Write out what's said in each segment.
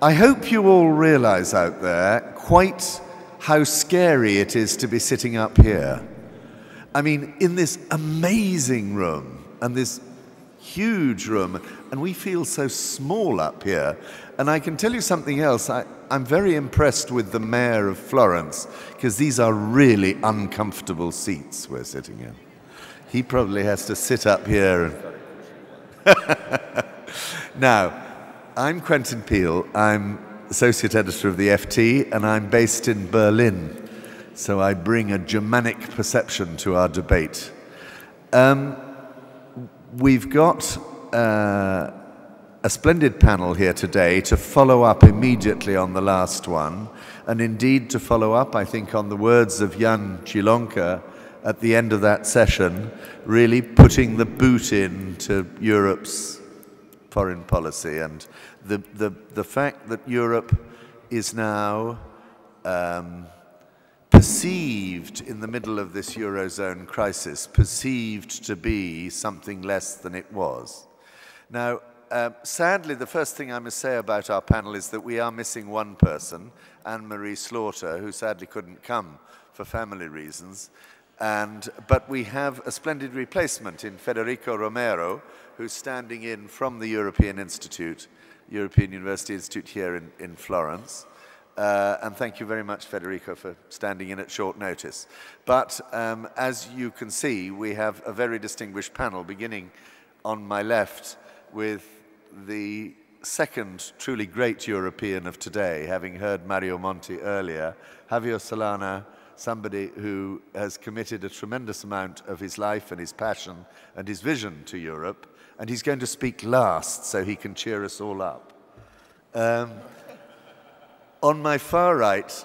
I hope you all realize out there quite how scary it is to be sitting up here. I mean, in this amazing room and this huge room, and we feel so small up here. And I can tell you something else. I'm very impressed with the mayor of Florence, because these are really uncomfortable seats we're sitting in. He probably has to sit up here. Now, I'm Quentin Peel. I'm Associate Editor of the FT, and I'm based in Berlin. So I bring a Germanic perception to our debate. We've got a splendid panel here today to follow up immediately on the last one, and indeed to follow up, I think, on the words of Jan Zielonka at the end of that session, really putting the boot into Europe's foreign policy, and the fact that Europe is now perceived in the middle of this Eurozone crisis, perceived to be something less than it was. Now, sadly, the first thing I must say about our panel is that we are missing one person, Anne-Marie Slaughter, who sadly couldn't come for family reasons. But we have a splendid replacement in Federico Romero, who's standing in from the European University Institute here in Florence. And thank you very much, Federico, for standing in at short notice. But as you can see, we have a very distinguished panel, beginning on my left with the second truly great European of today, having heard Mario Monti earlier, Javier Solana, somebody who has committed a tremendous amount of his life and his passion and his vision to Europe, and he's going to speak last so he can cheer us all up. On my far right,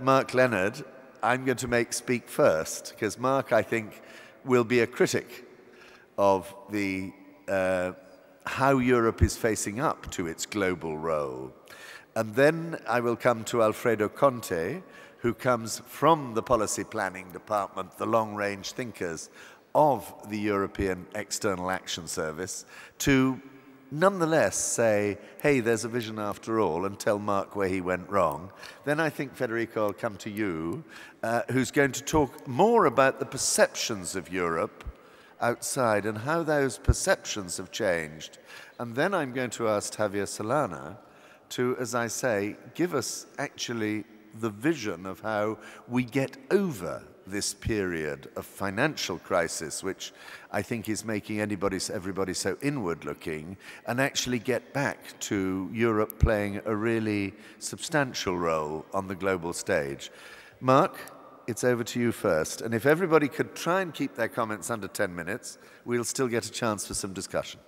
Mark Leonard, I'm going to make speak first, because Mark, I think, will be a critic of the how Europe is facing up to its global role. And then I will come to Alfredo Conte, who comes from the policy planning department, the long-range thinkers of the European External Action Service, to nonetheless say, hey, there's a vision after all, and tell Mark where he went wrong. Then I think, Federico, I'll come to you, who's going to talk more about the perceptions of Europe outside and how those perceptions have changed. And then I'm going to ask Javier Solana to, as I say, give us actually the vision of how we get over this period of financial crisis, which I think is making everybody so inward-looking, and actually get back to Europe playing a really substantial role on the global stage. Mark, it's over to you first. And if everybody could try and keep their comments under 10 minutes, we'll still get a chance for some discussion.